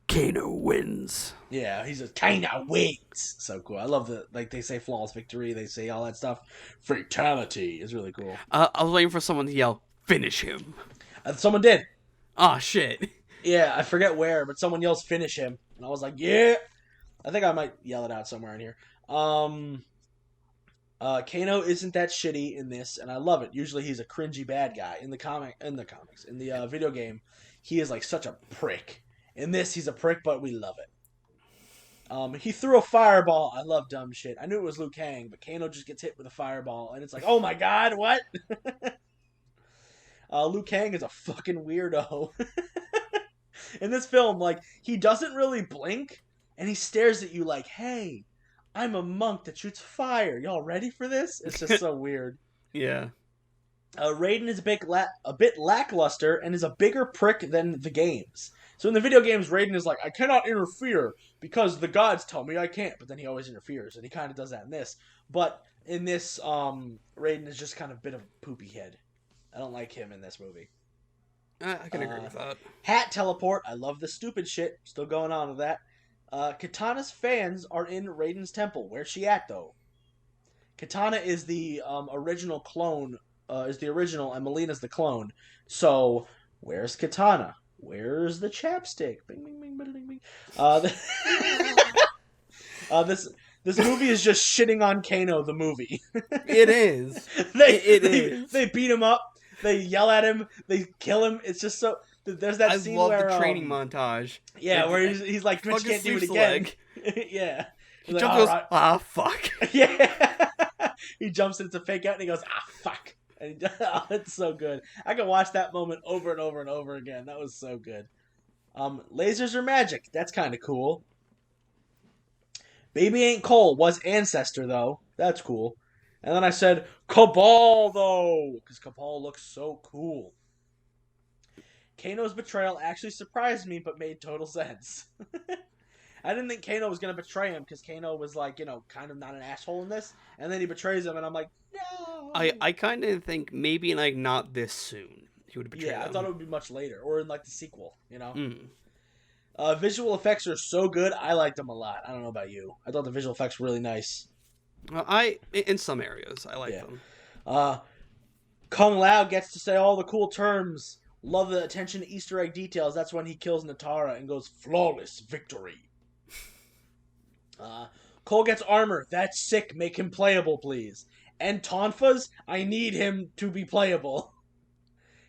Kano wins. Yeah, he's a Kano wins. So cool. I love the, like, they say flawless victory. They say all that stuff. Fatality is really cool. I was waiting for someone to yell, finish him. Someone did. Oh, shit. Yeah, I forget where, but someone yells, finish him. And I was like, yeah. I think I might yell it out somewhere in here. Kano isn't that shitty in this, and I love it. Usually he's a cringy bad guy. In the comics. In the video game, he is like such a prick. In this, he's a prick, but we love it. He threw a fireball. I love dumb shit. I knew it was Liu Kang, but Kano just gets hit with a fireball, and it's like, oh my god, what? Liu Kang is a fucking weirdo. In this film, like, he doesn't really blink, and he stares at you like, hey, I'm a monk that shoots fire. Y'all ready for this? It's just so weird. Yeah. Raiden is a bit lackluster and is a bigger prick than the games. So in the video games, Raiden is like, I cannot interfere because the gods tell me I can't, but then he always interferes, and he kind of does that in this. But in this, Raiden is just kind of a bit of a poopy head. I don't like him in this movie. I can agree with that. Hat teleport. I love the stupid shit. Still going on with that. Katana's fans are in Raiden's temple. Where's she at, though? Katana is the original clone, is the original, and Melina's the clone. So, where's Katana? Where's the chapstick? Bing, bing, bing, bing, bing, bing. This movie is just shitting on Kano, the movie. It is. They beat him up. They yell at him. They kill him. It's just so... There's that scene where... I love the training montage. Yeah, where he's like, Twitch can't do it again. Yeah. He jumps and goes, ah, fuck. Yeah. He jumps and it's a fake out and he goes, ah, fuck. And it's so good. I can watch that moment over and over and over again. That was so good. Lasers are magic. That's kind of cool. Baby Ain't Cole was Ancestor, though. That's cool. And then I said, Cabal, though, because Cabal looks so cool. Kano's betrayal actually surprised me, but made total sense. I didn't think Kano was going to betray him, because Kano was, like, kind of not an asshole in this. And then he betrays him, and I'm like, no. I kind of think maybe, like, not this soon he would betray him. Yeah, I thought it would be much later, or in, like, the sequel, Visual effects are so good, I liked them a lot. I don't know about you. I thought the visual effects were really nice. In some areas, I like them. Kung Lao gets to say all the cool terms. Love the attention to Easter egg details. That's when he kills Natara and goes, flawless victory. Cole gets armor. That's sick. Make him playable, please. And Tonfa's, I need him to be playable.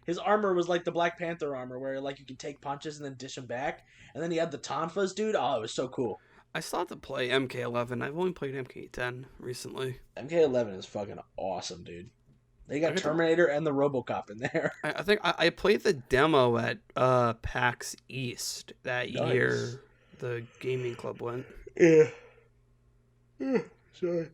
His armor was like the Black Panther armor, where like you can take punches and then dish them back. And then he had the Tonfas, dude. Oh, it was so cool. I still have to play MK11. I've only played MK10 recently. MK11 is fucking awesome, dude. They got Terminator and the RoboCop in there. I think I played the demo at PAX East that year the gaming club went. Yeah. Sorry.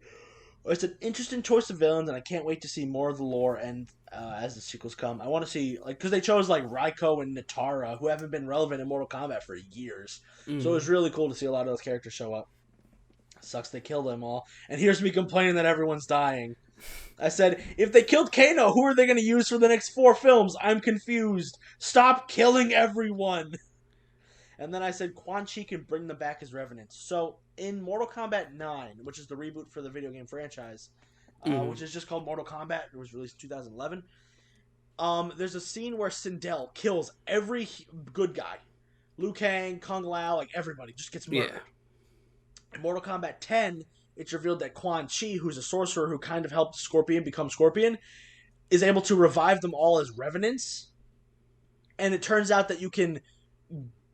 It's an interesting choice of villains, and I can't wait to see more of the lore and as the sequels come. I want to see, like, because they chose, like, Raiko and Natara, who haven't been relevant in Mortal Kombat for years. So it was really cool to see a lot of those characters show up. Sucks they killed them all. And here's me complaining that everyone's dying. I said, if they killed Kano, who are they going to use for the next 4 films? I'm confused. Stop killing everyone. And then I said, Quan Chi can bring them back as revenants. So, in Mortal Kombat 9, which is the reboot for the video game franchise, which is just called Mortal Kombat, it was released in 2011, there's a scene where Sindel kills every good guy. Liu Kang, Kung Lao, like everybody, just gets murdered. Yeah. In Mortal Kombat 10, it's revealed that Quan Chi, who's a sorcerer who kind of helped Scorpion become Scorpion, is able to revive them all as revenants. And it turns out that you can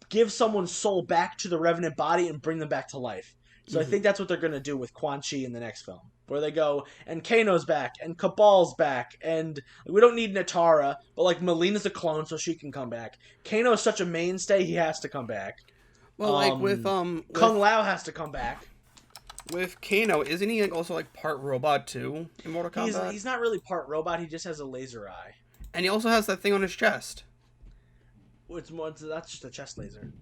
give someone's soul back to the revenant body and bring them back to life. So I think that's what they're going to do with Quan Chi in the next film. Where they go, and Kano's back, and Cabal's back, and we don't need Natara, but like Melina's a clone, so she can come back. Kano is such a mainstay, he has to come back. Well, like with Kung Lao has to come back. With Kano, isn't he like also like part robot too in Mortal Kombat? He's not really part robot, he just has a laser eye. And he also has that thing on his chest. That's just a chest laser.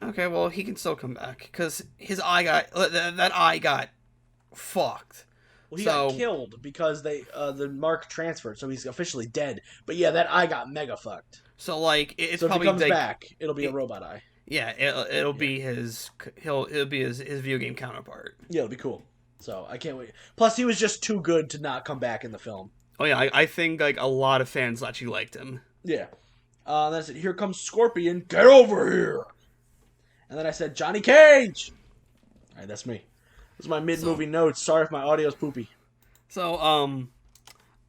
Okay, well, he can still come back, because his eye that eye got fucked. Well, he got killed because the mark transferred, so he's officially dead. But yeah, that eye got mega fucked. So like, it's so probably if he comes back, it'll be a robot eye. Yeah, it'll be his video game counterpart. Yeah, it'll be cool. So I can't wait. Plus, he was just too good to not come back in the film. Oh yeah, I think like a lot of fans actually liked him. Yeah. Then I said, "Here comes Scorpion, get over here!" And then I said, "Johnny Cage!" Alright, that's me. This is my mid-movie notes. Sorry if my audio's poopy. So,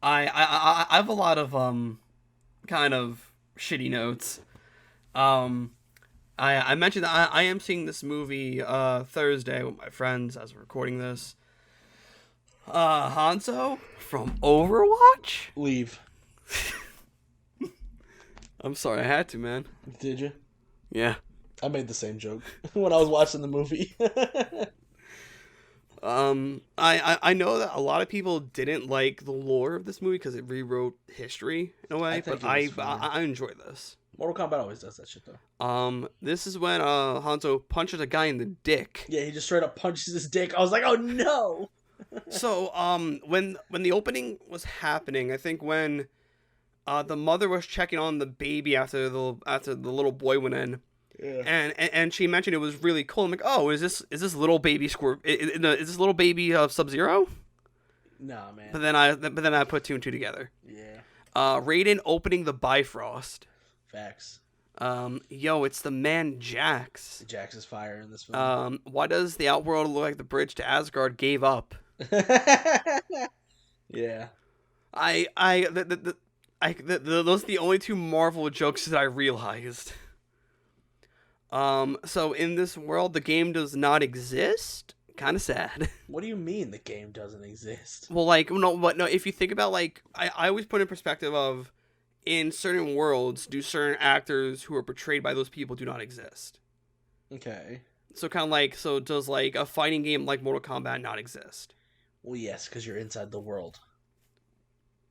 I have a lot of, kind of shitty notes. I mentioned that I am seeing this movie, Thursday with my friends as we're recording this. Hanzo from Overwatch? Leave. I'm sorry, I had to, man. Did you? Yeah. I made the same joke when I was watching the movie. I know that a lot of people didn't like the lore of this movie because it rewrote history in a way, but I enjoy this. Mortal Kombat always does that shit though. This is when Hanzo punches a guy in the dick. Yeah, he just straight up punches his dick. I was like, oh no. So when the opening was happening, I think when the mother was checking on the baby after the little boy went in. Yeah. And she mentioned it was really cool. I'm like, oh, is this little baby is this little baby Sub-Zero? Nah, man. But then I put two and two together. Yeah. Raiden opening the Bifrost. Facts. Yo, it's the man Jax. Jax is fire in this film. Why does the Outworld look like the bridge to Asgard gave up? Yeah. Those are the only two Marvel jokes that I realized. So in this world, the game does not exist. Kind of sad. What do you mean the game doesn't exist? Well, no. If you think about I always put in perspective of, in certain worlds, do certain actors who are portrayed by those people do not exist. Okay. So so does a fighting game like Mortal Kombat not exist? Well, yes, because you're inside the world.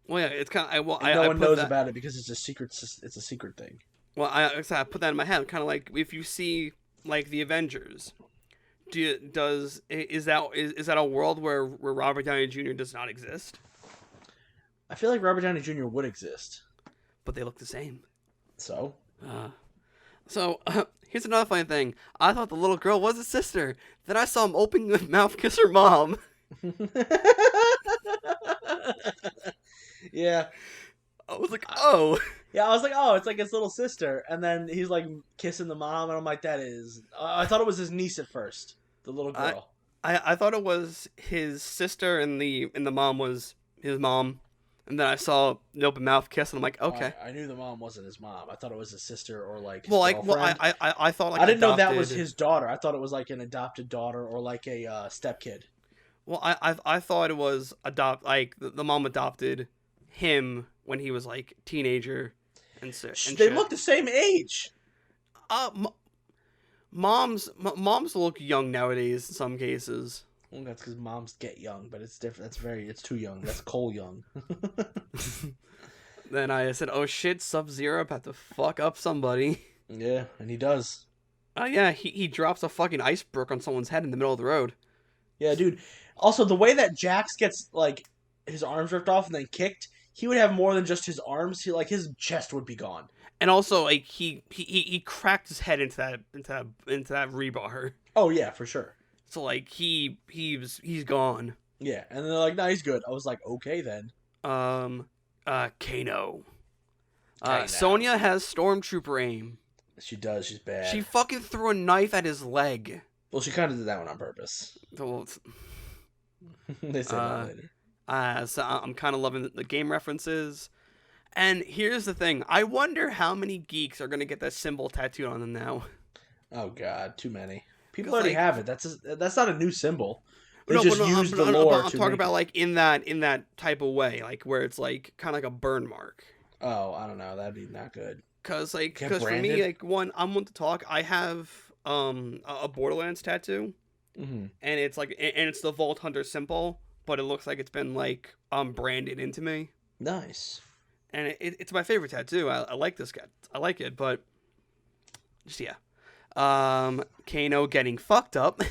Well, yeah, it's kind of no one knows about it because it's a secret. It's a secret thing. Well, I put that in my head. Kind of like if you see the Avengers, is that a world where Robert Downey Jr. does not exist? I feel like Robert Downey Jr. would exist, but they look the same. So. Here's another funny thing. I thought the little girl was his sister. Then I saw him open mouth kiss her mom. Yeah. I was like, oh. Yeah, I was like, oh, it's like his little sister. And then he's like kissing the mom, and I'm like, that is. I thought it was his niece at first, the little girl. I thought it was his sister, and the mom was his mom. And then I saw the open mouth kiss, and I'm like, okay. I knew the mom wasn't his mom. I thought it was his sister or his girlfriend. I thought I didn't know that was his daughter. I thought it was like an adopted daughter or like a stepkid. Well, I thought it was the mom adopted him when he was teenager, and they look the same age. Moms look young nowadays in some cases. Well, that's because moms get young, but it's different. It's too young. That's Cole young. Then I said, oh shit, Sub-Zero about to fuck up somebody. Yeah, and he does. Yeah, he drops a fucking ice brick on someone's head in the middle of the road. Yeah, dude. Also, the way that Jax gets, his arms ripped off and then kicked, he would have more than just his arms. His chest would be gone. And also, he cracked his head into that rebar. Oh yeah, for sure. So he's gone. Yeah, and they're like, "No, he's good." I was like, "Okay then." Kano. Sonya has stormtrooper aim. She does. She's bad. She fucking threw a knife at his leg. Well, she kind of did that one on purpose. They said that later. So I'm kind of loving the game references. And here's the thing. I wonder how many geeks are going to get that symbol tattooed on them now. Oh, God. Too many. People already have it. That's not a new symbol. They used the lore. I'm talking about in that type of way, where it's kind of like a burn mark. Oh, I don't know. That'd be not good. Because for me, I'm one to talk. I have a Borderlands tattoo, mm-hmm. and it's the Vault Hunter symbol, but it looks like it's been branded into me. Nice. And it's my favorite tattoo. I like this guy. I like it, but just yeah. Kano getting fucked up.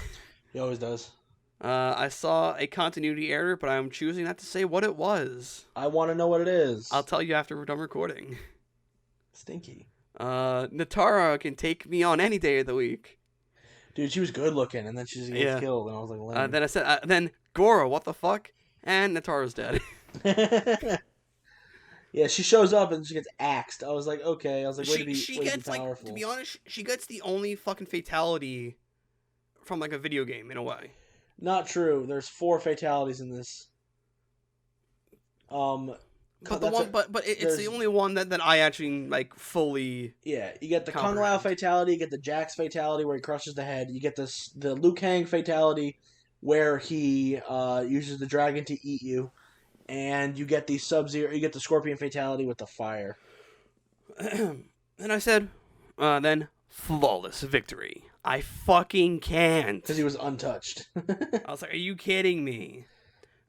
He always does. I saw a continuity error, but I'm choosing not to say what it was. I want to know what it is. I'll tell you after we're done recording. Stinky. Natara can take me on any day of the week. Dude, she was good looking, and then she just gets killed, and I was like, then I said, then Goro, what the fuck? And Natara's dead. Yeah, she shows up and she gets axed. I was like, okay. I was like, way to be powerful. To be honest, she gets the only fucking fatality from a video game in a way. Not true. There's 4 fatalities in this. But it's the only one that I actually fully. Yeah, you get the Kung Lao fatality, you get the Jax fatality where he crushes the head, you get the Liu Kang fatality where he uses the dragon to eat you. And you get the Sub-Zero, you get the Scorpion fatality with the fire. And I said, then flawless victory. I fucking can't. Because he was untouched. I was like, are you kidding me?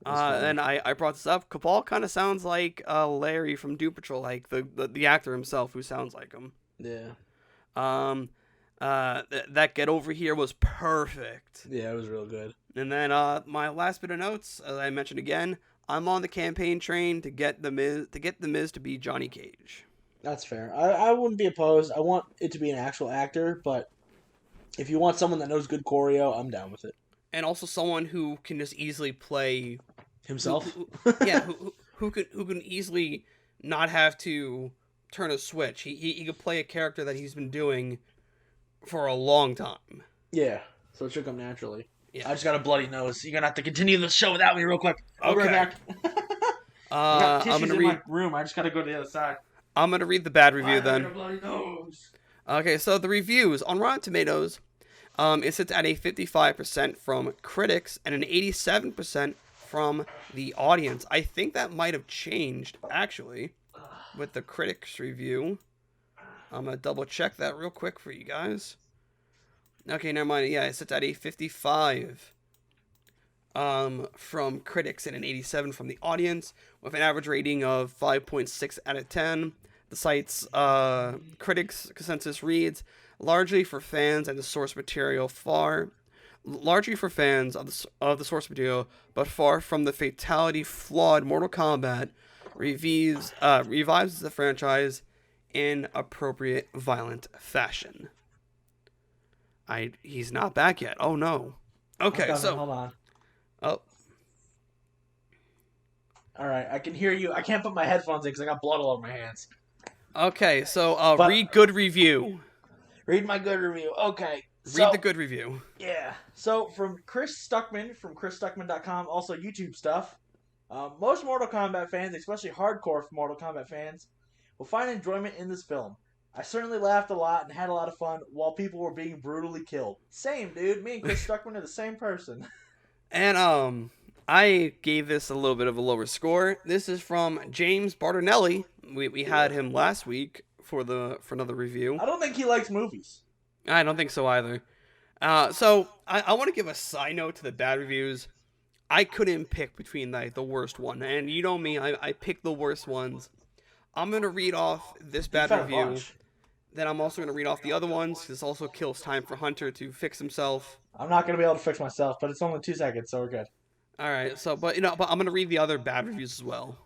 That's funny. And I brought this up. Cabal kind of sounds like Larry from Doom Patrol, like the actor himself who sounds like him. Yeah. That Get Over Here was perfect. Yeah, it was real good. And then my last bit of notes, as I mentioned again, I'm on the campaign train to get the Miz to be Johnny Cage. That's fair. I wouldn't be opposed. I want it to be an actual actor, but if you want someone that knows good choreo, I'm down with it. And also someone who can just easily play Himself? who can easily not have to turn a switch. He could play a character that he's been doing for a long time. Yeah, so it should come naturally. Yeah. I just got a bloody nose. You're gonna have to continue the show without me real quick. I'll be right back. I got tissues in my room. I just gotta go to the other side. I'm gonna read the bad review then. I got a bloody nose. Okay, so the reviews on Rotten Tomatoes, it sits at a 55% from critics and an 87% from the audience. I think that might have changed actually with the critics review. I'm gonna double check that real quick for you guys. Okay, never mind. Yeah, it sits at a 55 from critics and an 87 from the audience, with an average rating of 5.6 out of 10. The site's critics consensus reads, largely for fans and the source material largely for fans of the source material, but far from the fatality flawed Mortal Kombat, revives the franchise in appropriate violent fashion. He's not back yet. Oh no. Okay, so hold on. Oh. All right, I can hear you. I can't put my headphones in because I got blood all over my hands. Okay, so read good review. Read my good review. Okay. Read the good review. Yeah. So from Chris Stuckman, from chrisstuckman.com, also YouTube stuff. Most Mortal Kombat fans, especially hardcore Mortal Kombat fans, will find enjoyment in this film. I certainly laughed a lot and had a lot of fun while people were being brutally killed. Same, dude. Me and Chris Stuckman are the same person. And I gave this a little bit of a lower score. This is from James Bartonelli. We had him last week for another review. I don't think he likes movies. I don't think so either. So I want to give a side note to the bad reviews. I couldn't pick between the worst one, and you know me, I picked the worst ones. I'm gonna read off this bad review. Then I'm also gonna read off the other ones. This also kills time for Hunter to fix himself. I'm not gonna be able to fix myself, but it's only 2 seconds, so we're good. All right. So, but I'm gonna read the other bad reviews as well.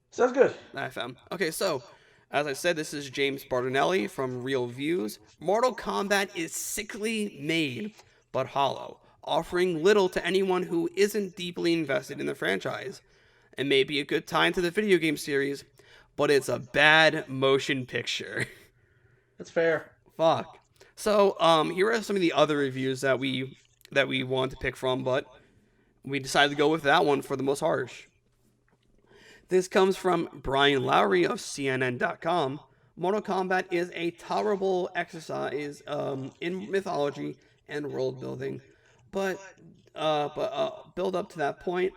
Sounds good. I found. Okay, so as I said, this is James Bartonelli from Real Views. Mortal Kombat is sickly made, but hollow, offering little to anyone who isn't deeply invested in the franchise. It may be a good tie into the video game series, but it's a bad motion picture. That's fair. Fuck. So, here are some of the other reviews that we want to pick from, but we decided to go with that one for the most harsh. This comes from Brian Lowry of CNN.com. Mortal Kombat is a tolerable exercise in mythology and world building, but build up to that point.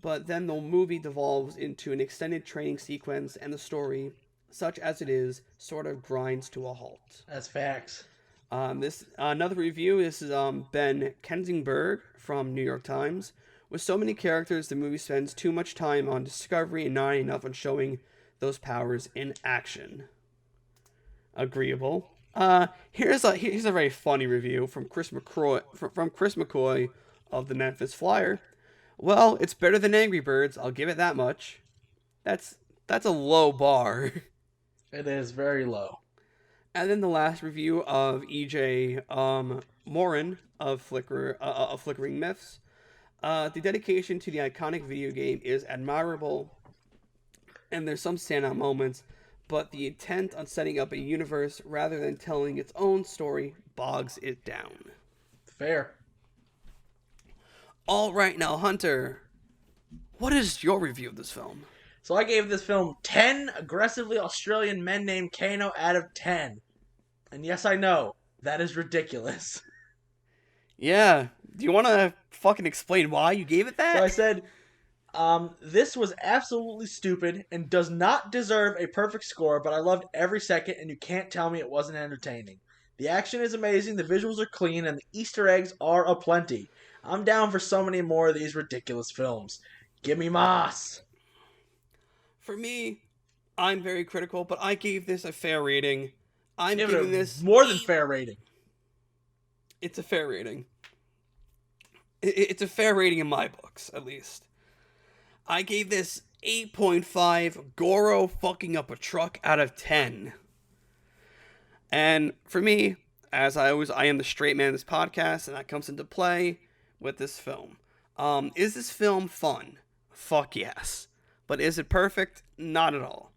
But then the movie devolves into an extended training sequence, and the story, such as it is, sort of grinds to a halt. That's facts. Another review. This is Ben Kensingberg from New York Times. With so many characters, the movie spends too much time on discovery and not enough on showing those powers in action. Agreeable. Here's a very funny review from Chris McCoy of the Memphis Flyer. Well, it's better than Angry Birds. I'll give it that much. That's a low bar. It is very low. And then the last review of E.J. Morin of Flickering Myths. The dedication to the iconic video game is admirable, and there's some standout moments, but the intent on setting up a universe rather than telling its own story bogs it down. Fair. All right, now, Hunter, what is your review of this film? So I gave this film 10 aggressively Australian men named Kano out of 10. And yes, I know, that is ridiculous. Yeah. Do you want to fucking explain why you gave it that? So I said, this was absolutely stupid and does not deserve a perfect score, but I loved every second, and you can't tell me it wasn't entertaining. The action is amazing, the visuals are clean, and the Easter eggs are aplenty. I'm down for so many more of these ridiculous films. Give me Moss! For me, I'm very critical, but I gave this a fair rating. I'm Give giving it a this more than fair rating. It's a fair rating. It's a fair rating in my books, at least. I gave this 8.5 Goro fucking up a truck out of 10. And for me, as I am the straight man of this podcast, and that comes into play with this film. Is this film fun? Fuck yes. But is it perfect? Not at all.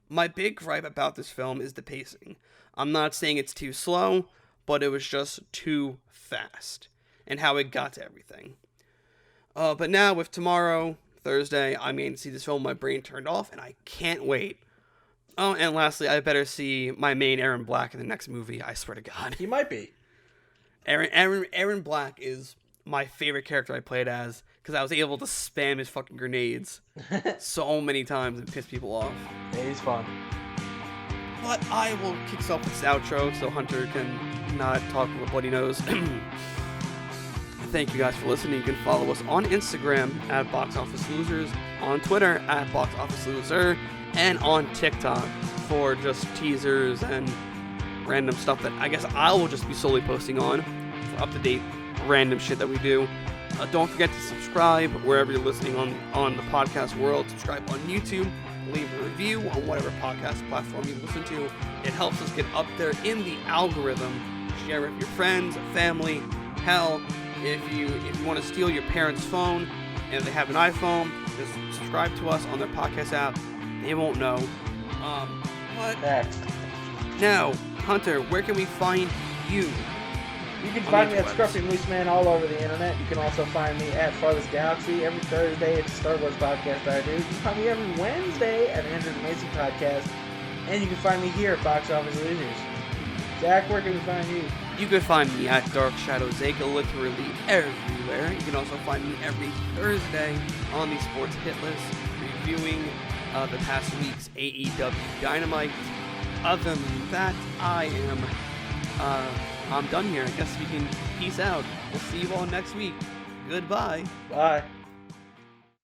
My big gripe about this film is the pacing. I'm not saying it's too slow, but it was just too fast. And how it got to everything. But now, with tomorrow, Thursday, I'm going to see this film, my brain turned off, and I can't wait. Oh, and lastly, I better see my main Aaron Black in the next movie, I swear to God. He might be. Aaron Black is my favorite character I played as, because I was able to spam his fucking grenades so many times and piss people off. Yeah, he's fun. But I will kick us off with this outro so Hunter can not talk with what he knows. Thank you guys for listening. You can follow us on Instagram at Box Office Losers, on Twitter at Box Office Loser, and on TikTok for just teasers and random stuff that I guess I will just be solely posting on for up-to-date random shit that we do. Don't forget to subscribe wherever you're listening on the podcast world. Subscribe on YouTube. Leave a review on whatever podcast platform you listen to. It helps us get up there in the algorithm. Share it with your friends, family. Hell, if you want to steal your parents' phone and they have an iPhone, just subscribe to us on their podcast app. They won't know. But Next. now, Hunter, where can we find you? You can find me at Scruffy Moose Man all over the internet. You can also find me at Farthest Galaxy. Every Thursday, it's a Star Wars podcast I do. You can find me every Wednesday at Andrew's Amazing Podcast. And you can find me here at Box Office Losers. Jack, where can we find you? You can find me at Dark Shadow Zeka literally everywhere. You can also find me every Thursday on the Sports Hit List, reviewing the past week's AEW Dynamite. Other than that, I'm done here. I guess we can peace out. We'll see you all next week. Goodbye. Bye.